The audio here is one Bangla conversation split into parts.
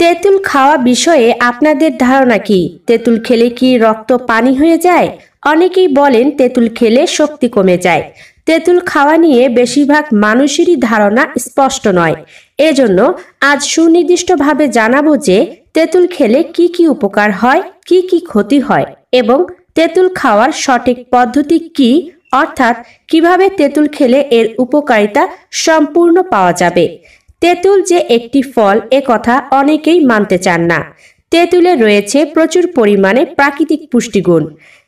তেঁতুল খাওয়া বিষয়ে আপনাদের ধারণা কি? তেঁতুল খেলে কি রক্ত পানি হয়ে যায়? অনেকেই বলেন তেঁতুল খেলে শক্তি কমে যায়। তেঁতুল খাওয়া নিয়ে বেশিরভাগ মানুষেরই ধারণা স্পষ্ট নয়। এজন্য আজ সুনির্দিষ্টভাবে জানাবো যে তেঁতুল খেলে কি কি উপকার হয়, কি কি ক্ষতি হয় এবং তেঁতুল খাওয়ার সঠিক পদ্ধতি কি, অর্থাৎ কিভাবে তেঁতুল খেলে এর উপকারিতা সম্পূর্ণ পাওয়া যাবে। তেঁতুল যে একটি ফল এ কথা অনেকেই মানতে চান না। তেঁতুলে রয়েছে প্রচুর পরিমাণে প্রাকৃতিক পুষ্টিগুণ।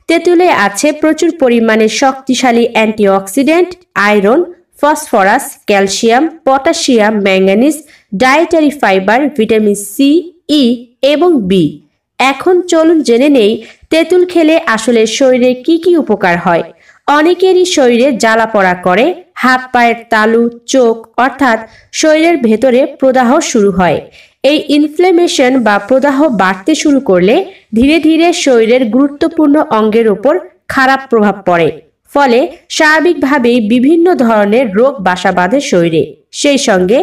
তেঁতুলে আছে প্রচুর পরিমাণে শক্তিশালী antioxidant, iron, phosphorus, calcium, potassium, manganese, dietary fibre, vitamin C, E এবং বি। এখন চলুন জেনে নেই তেঁতুল খেলে আসলে শরীরে কি কি উপকার হয়। অনেকেরই শরীরে জ্বালা পোড়া করে, হাত পায়ের তালু, চোখ অর্থাৎ শরীরের ভেতরে প্রদাহ শুরু হয়। এই ইনফ্লেমেশন বা প্রদাহ বাড়তে শুরু করলে ধীরে ধীরে শরীরের গুরুত্বপূর্ণ অঙ্গের উপর খারাপ প্রভাব পড়ে। ফলে স্বাভাবিকভাবেই বিভিন্ন ধরনের রোগ বাসা বাঁধে শরীরে। সেই সঙ্গে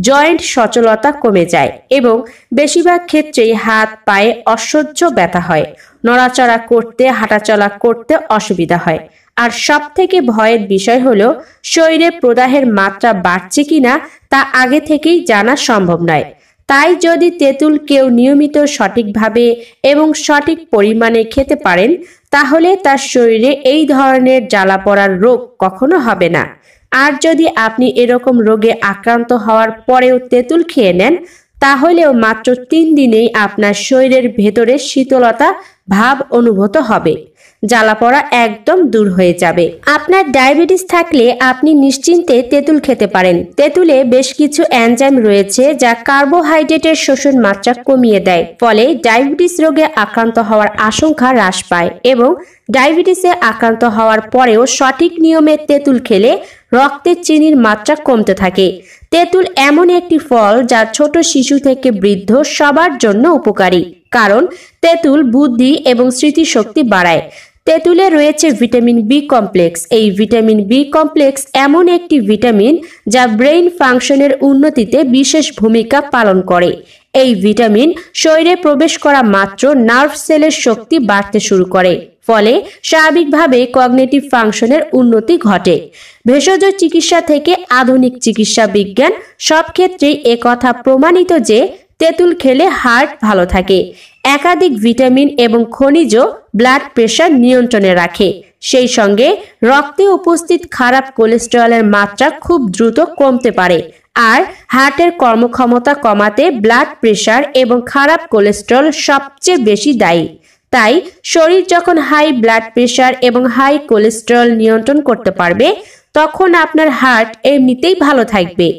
জয়েন্ট সচলতা কমে যায় এবং বেশিরভাগ ক্ষেত্রেই হাত পায়ে অসহ্য ব্যথা হয়। নড়াচড়া করতে, হাঁটাচলা করতে অসুবিধা হয়। আর সব থেকে ভয়ের বিষয় হলো শরীরে প্রদাহের মাত্রা বাড়ছে কিনা তা আগে থেকেই জানা সম্ভব নয়। তাই যদি তেঁতুল কেউ নিয়মিত সঠিকভাবে এবং সঠিক পরিমাণে খেতে পারেন তাহলে তার শরীরে এই ধরনের জ্বালা পড়ার রোগ কখনো হবে না। আর যদি আপনি এরকম রোগে আক্রান্ত হওয়ার পরেও তেঁতুল খেয়ে নেন তাহলেও মাত্র 3 দিনেই আপনার শরীরের ভেতরে শীতলতা ভাব অনুভূত হবে, জ্বালা পড়া একদম দূর হয়ে যাবে। আপনার ডায়াবেটিস থাকলে আপনি নিশ্চিন্তে তেঁতুল খেতে পারেন। তেঁতুলে বেশ কিছু এনজাইম রয়েছে যা কার্বোহাইড্রেটের শোষণ মাত্রা কমিয়ে দেয়, ফলে ডায়াবেটিস রোগে আক্রান্ত হওয়ার আশঙ্কা হ্রাস পায় এবং ডায়াবেটিসে আক্রান্ত হওয়ার পরেও সঠিক নিয়মে তেঁতুল খেলে রক্তে চিনির মাত্রা কমতে থাকে। তেঁতুল এমন একটি ফল যা ছোট শিশু থেকে বৃদ্ধ সবার জন্য উপকারী, কারণ তেঁতুল বুদ্ধি এবং স্মৃতিশক্তি বাড়ায়। তেঁতুলে রয়েছে ভিটামিন বি কমপ্লেক্স। এই ভিটামিন বি কমপ্লেক্স এমন একটি ভিটামিন যা ব্রেইন ফাংশনের উন্নতিতে বিশেষ ভূমিকা পালন করে। এই ভিটামিন শরীরে প্রবেশ করা মাত্র নার্ভ সেলের শক্তি বাড়তে শুরু করে, ফলে স্বাভাবিকভাবে কগনিটিভ ফাংশনের উন্নতি ঘটে। ভেষজ চিকিৎসা থেকে আধুনিক চিকিৎসা বিজ্ঞান সব ক্ষেত্রেই একথা প্রমাণিত যে তেঁতুল খেলে হার্ট ভালো থাকে। একাধিক ভিটামিন এবং খনিজ ব্লাড প্রেশার নিয়ন্ত্রণে রাখে। সেই সঙ্গে রক্তে উপস্থিত খারাপ কোলেস্টেরলের মাত্রা খুব দ্রুত কমতে পারে। আর হার্টের কর্মক্ষমতা কমাতে ব্লাড প্রেশার এবং খারাপ কোলেস্টেরল সবচেয়ে বেশি দায়ী। তাই শরীর যখন হাই ব্লাড প্রেশার এবং হাই কোলেস্টেরল নিয়ন্ত্রণ করতে পারবে তখন আপনার হার্ট এমনিতেই ভালো থাকবে।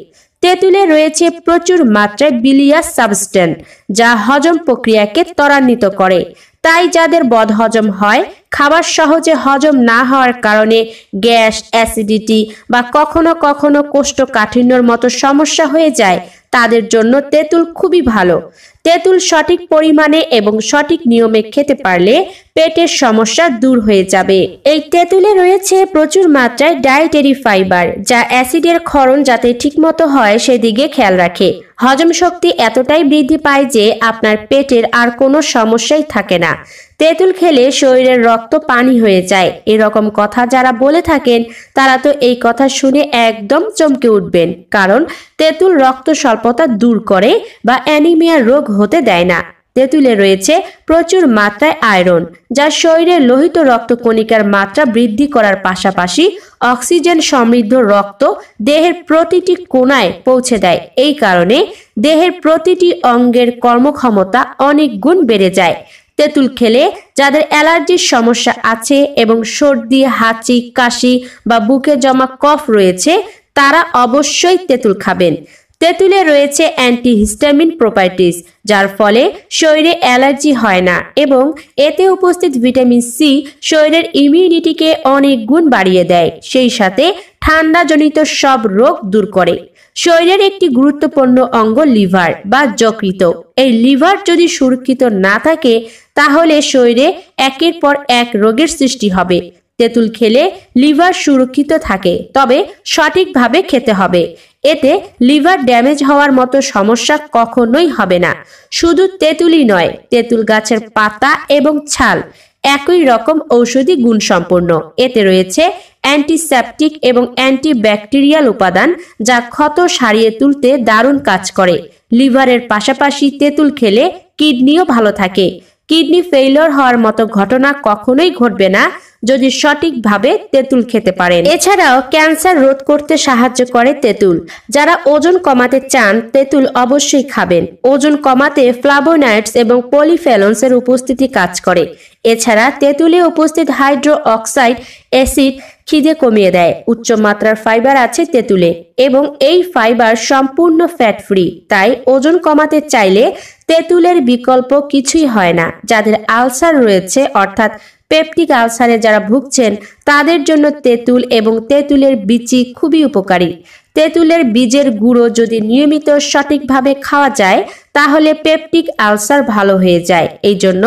তেঁতুলে রয়েছে প্রচুর মাত্রায় বিলিয়াস সাবস্টেন্স যা হজম প্রক্রিয়াকে ত্বরান্বিত করে। তাই যাদের বদহজম হয়, খাবার সহজে হজম না হওয়ার কারণে গ্যাস, অ্যাসিডিটি বা কখনো কখনো কোষ্ঠকাঠিন্যর মতো সমস্যা হয়ে যায়, তাদের জন্য তেঁতুল খুবই ভালো। তেঁতুল সঠিক পরিমাণে এবং সঠিক নিয়মে খেতে পারলে পেটের সমস্যা দূর হয়ে যাবে। এই তেঁতুলে রয়েছে প্রচুর মাত্রায় ডায়েটারি ফাইবার যা অ্যাসিডের ক্ষরণ যাতে ঠিকমতো হয় সেদিকে খেয়াল রাখে। হজম শক্তি এতটাই বৃদ্ধি পায় যে আপনার পেটের আর কোনো সমস্যাই থাকে না। তেঁতুল খেলে শরীরের রক্ত পানি হয়ে যায় এরকম কথা যারা বলে থাকেন তারা তো এই কথা শুনে একদম চমকে উঠবেন, কারণ তেঁতুল রক্ত স্বল্পতা দূর করে বা অ্যানিমিয়া রোগ হতে দেয় না। তেঁতুলে রয়েছে প্রচুর মাত্রায় আয়রন যা শরীরের লোহিত রক্তকণিকার মাত্রা বৃদ্ধি করার পাশাপাশি অক্সিজেন সমৃদ্ধ রক্ত দেহের প্রতিটি কোণায় পৌঁছে দেয়। এই কারণে দেহের প্রতিটি অঙ্গের কর্মক্ষমতা অনেক গুণ বেড়ে যায়। তেঁতুল খেলে যাদের অ্যালার্জির সমস্যা আছে এবং সর্দি, হাঁচি, কাশি বা বুকে জমা কফ রয়েছে তারা অবশ্যই তেঁতুল খাবেন। তেঁতুলে রয়েছে অ্যান্টিহিস্টামিন প্রপার্টিজ যার ফলে শরীরে অ্যালার্জি হয় না এবং এতে উপস্থিত ভিটামিন সি শরীরের ইমিউনিটিকে অনেক গুণ বাড়িয়ে দেয়। সেই সাথে ঠান্ডাজনিত সব রোগ দূর করে। শরীরের একটি গুরুত্বপূর্ণ অঙ্গ লিভার বা যকৃৎ। এই লিভার যদি সুরক্ষিত না থাকে তাহলে শরীরে একের পর এক রোগের সৃষ্টি হবে। তেঁতুল খেলে লিভার সুরক্ষিত থাকে, তবে সঠিকভাবে খেতে হবে। এতে লিভার ড্যামেজ হওয়ার মতো সমস্যা কখনোই হবে না। শুধু তেঁতুলই নয়, তেঁতুল গাছের পাতা এবং ছাল একই রকম ঔষধি গুণসম্পন্ন। এতে রয়েছে অ্যান্টিসেপটিক এবং অ্যান্টিব্যাকটেরিয়াল উপাদান, যা ক্ষত সারিয়ে তুলতে দারুণ কাজ করে। লিভারের পাশাপাশি তেঁতুল খেলে কিডনিও ভালো থাকে। কিডনি ফেইলিওর হওয়ার মতো ঘটনা কখনোই ঘটবে না যদি সঠিকভাবে তেঁতুল খেতে পারেন। এছাড়াও ক্যান্সার রোধ করতে সাহায্য করে তেঁতুল। যারা ওজন কমাতে চান, তেঁতুল অবশ্যই খাবেন। ওজন কমাতে ফ্লাভোনয়েডস এবং পলিফেনলসের উপস্থিতি কাজ করে। এছাড়া তেঁতুলে উপস্থিত হাইড্রো অক্সাইড অ্যাসিড খিদে কমিয়ে দেয়। উচ্চ মাত্রার ফাইবার আছে তেঁতুলে এবং এই ফাইবার সম্পূর্ণ ফ্যাট ফ্রি। তাই ওজন কমাতে চাইলে তেঁতুলের বিকল্প কিছুই হয় না। যাদের আলসার রয়েছে, অর্থাৎ পেপটিক আলসারে যারা ভুগছেন, তাদের জন্য তেঁতুল এবং তেঁতুলের বিচি খুবই উপকারী। তেঁতুলের বীজের গুঁড়ো যদি নিয়মিত সঠিকভাবে খাওয়া যায়, তাহলে পেপটিক আলসার ভালো হয়ে যায়। এই জন্য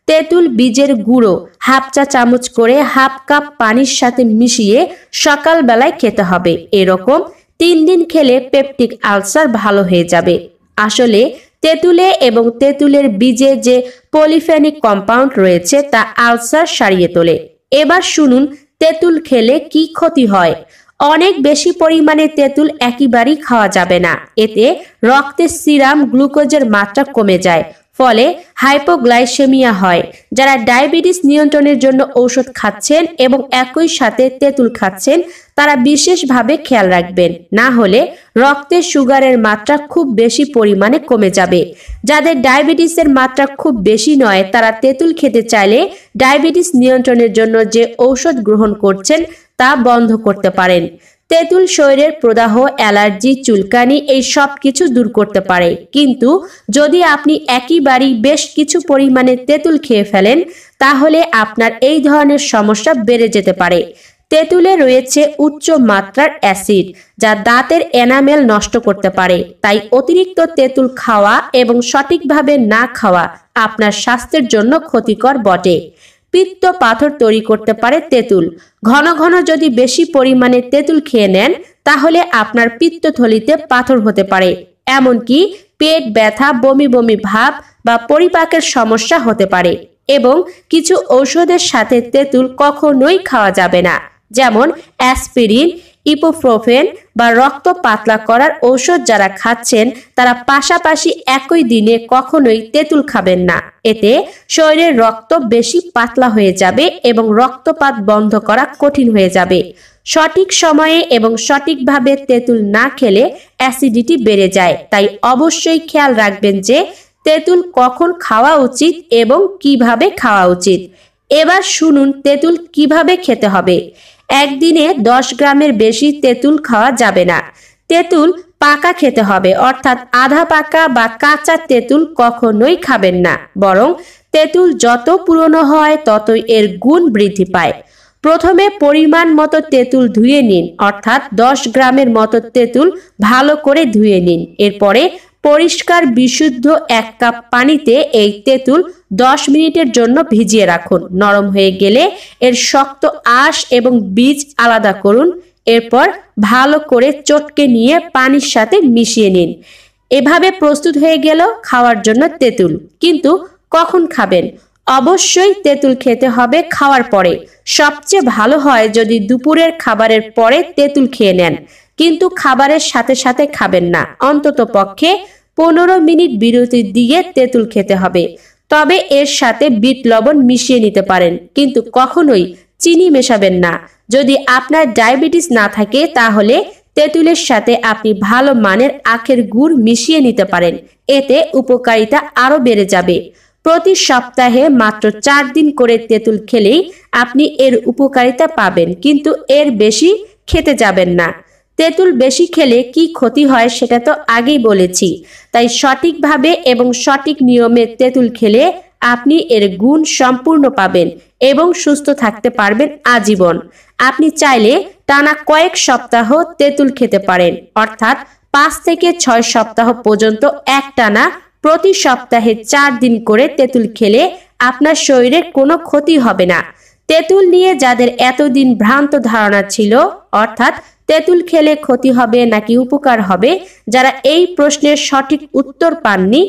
তেঁতুল বীজের গুঁড়ো হাফ চা চামচ করে হাফ কাপ পানির সাথে মিশিয়ে সকালবেলায় খেতে হবে। এরকম 3 দিন খেলে পেপটিক আলসার ভালো হয়ে যাবে। আসলে তেঁতুলে এবং তেঁতুলের বীজে যে পলিফেনিক কম্পাউন্ড রয়েছে তা আলসার সারিয়ে তোলে। এবার শুনুন তেঁতুল খেলে কি ক্ষতি হয়। অনেক বেশি পরিমাণে তেঁতুল একেবারেই খাওয়া যাবে না। এতে রক্তে সিরাম গ্লুকোজের মাত্রা কমে যায়, ফলে হাইপোগ্লাইসেমিয়া হয়। যারা ডায়াবেটিস নিয়ন্ত্রণের জন্য ঔষধ খাচ্ছেন এবং একই সাথে তেঁতুল খাচ্ছেন, তারা বিশেষভাবে খেয়াল রাখবেন, না হলে রক্তে সুগারের মাত্রা খুব বেশি পরিমাণে কমে যাবে। যাদের ডায়াবেটিসের মাত্রা খুব বেশি নয়, তারা তেঁতুল খেতে চাইলে ডায়াবেটিস নিয়ন্ত্রণের জন্য যে ঔষধ গ্রহণ করছেন তা বন্ধ করতে পারেন। তেঁতুল শরীরের প্রদাহ, অ্যালার্জি, চুলকানি এই সব কিছু দূর করতে পারে। কিন্তু যদি আপনি একেবারেই বেশ কিছু পরিমাণে তেঁতুল খেয়ে ফেলেন, তাহলে আপনার এই ধরনের সমস্যা বেড়ে যেতে পারে। তেঁতুলে রয়েছে উচ্চ মাত্রার অ্যাসিড, যা দাঁতের এনামেল নষ্ট করতে পারে। তাই অতিরিক্ত তেঁতুল খাওয়া এবং সঠিকভাবে না খাওয়া আপনার স্বাস্থ্যের জন্য ক্ষতিকর বটে। পিত্ত পাথর তৈরি করতে পারে তেঁতুল। ঘন ঘন যদি বেশি পরিমাণে তেঁতুল খেয়ে নেন, তাহলে আপনার পিত্তথলিতে পাথর হতে পারে। এমনকি পেট ব্যথা, বমি বমি ভাব বা পরিপাকের সমস্যা হতে পারে। এবং কিছু ঔষধের সাথে তেঁতুল কখনোই খাওয়া যাবে না, যেমন অ্যাসপিরিন, ইপুপ্রোফেন বা রক্ত পাতলা করার ঔষধ যারা খাচ্ছেন, তারা পাশাপাশি একই দিনে কখনোই তেঁতুল খাবেন না। এতে শরীরের রক্ত বেশি পাতলা হয়ে যাবে এবং রক্তপাত বন্ধ করা কঠিন হয়ে যাবে। সঠিক সময়ে এবং সঠিকভাবে তেঁতুল না খেলে অ্যাসিডিটি বেড়ে যায়। তাই অবশ্যই খেয়াল রাখবেন যে তেঁতুল কখন খাওয়া উচিত এবং কিভাবে খাওয়া উচিত। এবার শুনুন তেঁতুল কিভাবে খেতে হবে। একদিনে 10 গ্রামের বেশি তেঁতুল খাওয়া যাবে না। তেঁতুল পাকা খেতে হবে, অর্থাৎ আধা পাকা বা কাঁচা তেঁতুল কখনোই খাবেন না। বরং তেঁতুল যত পুরনো হয় ততই এর গুণ বৃদ্ধি পায়। প্রথমে পরিমাণ মতো তেঁতুল ধুয়ে নিন, অর্থাৎ 10 গ্রামের মতো তেঁতুল ভালো করে ধুয়ে নিন। এরপরে পরিষ্কার বিশুদ্ধ 1 কাপ পানিতে এই তেঁতুল 10 মিনিটের জন্য ভিজিয়ে রাখুন। নরম হয়ে গেলে এর শক্ত আঁশ এবং বীজ আলাদা করুন। এরপর ভালো করে চটকে নিয়ে পানির সাথে মিশিয়ে নিন। এভাবে প্রস্তুত হয়ে গেল খাওয়ার জন্য তেঁতুল। কিন্তু কখন খাবেন? অবশ্যই তেঁতুল খেতে হবে খাওয়ার পরে। সবচেয়ে ভালো হয় যদি দুপুরের খাবারের পরে তেঁতুল খেয়ে নেন, কিন্তু খাবারের সাথে সাথে খাবেন না। অন্তত পক্ষে 15 মিনিট বিরতি দিয়ে তেঁতুল খেতে হবে। তবে এর সাথে বিট লবণ মিশিয়ে নিতে পারেন, কিন্তু কখনোই চিনি মেশাবেন না। যদি আপনার ডায়াবেটিস না থাকে, তাহলে তেঁতুলের সাথে আপনি ভালো মানের আখের গুড় মিশিয়ে নিতে পারেন। এতে উপকারিতা আরো বেড়ে যাবে। প্রতি সপ্তাহে মাত্র 4 দিন করে তেঁতুল খেলেই আপনি এর উপকারিতা পাবেন, কিন্তু এর বেশি খেতে যাবেন না। তেঁতুল বেশি খেলে কি ক্ষতি হয় সেটা তো আগেই বলেছি। তাই সঠিকভাবে এবং সঠিক নিয়মে তেঁতুল খেলে আপনি এর গুণ সম্পূর্ণ পাবেন এবং সুস্থ থাকতে পারবেন আজীবন। আপনি চাইলে টানা কয়েক সপ্তাহ তেঁতুল খেতে পারেন, অর্থাৎ 5 থেকে 6 সপ্তাহ পর্যন্ত একটানা প্রতি সপ্তাহে 4 দিন করে তেঁতুল খেলে আপনার শরীরের কোনো ক্ষতি হবে না। তেঁতুল নিয়ে যাদের এতদিন ভ্রান্ত ধারণা ছিল, অর্থাৎ তেঁতুল খেলে ক্ষতি হবে নাকি উপকার হবে, যারা এই প্রশ্নের সঠিক উত্তর পাননি,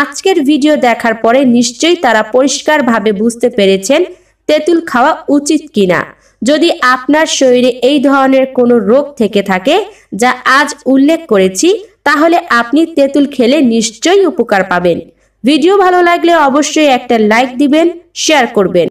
আজকের ভিডিও দেখার পরে নিশ্চয়ই তারা পরিষ্কারভাবে বুঝতে পেরেছেন তেঁতুল খাওয়া উচিত কিনা। যদি আপনার শরীরে এই ধরনের কোনো রোগ থেকে থাকে যা আজ উল্লেখ করেছি, তাহলে আপনি তেঁতুল খেলে নিশ্চয়ই উপকার পাবেন। ভিডিও ভালো লাগলে অবশ্যই একটা লাইক দিবেন, শেয়ার করবেন।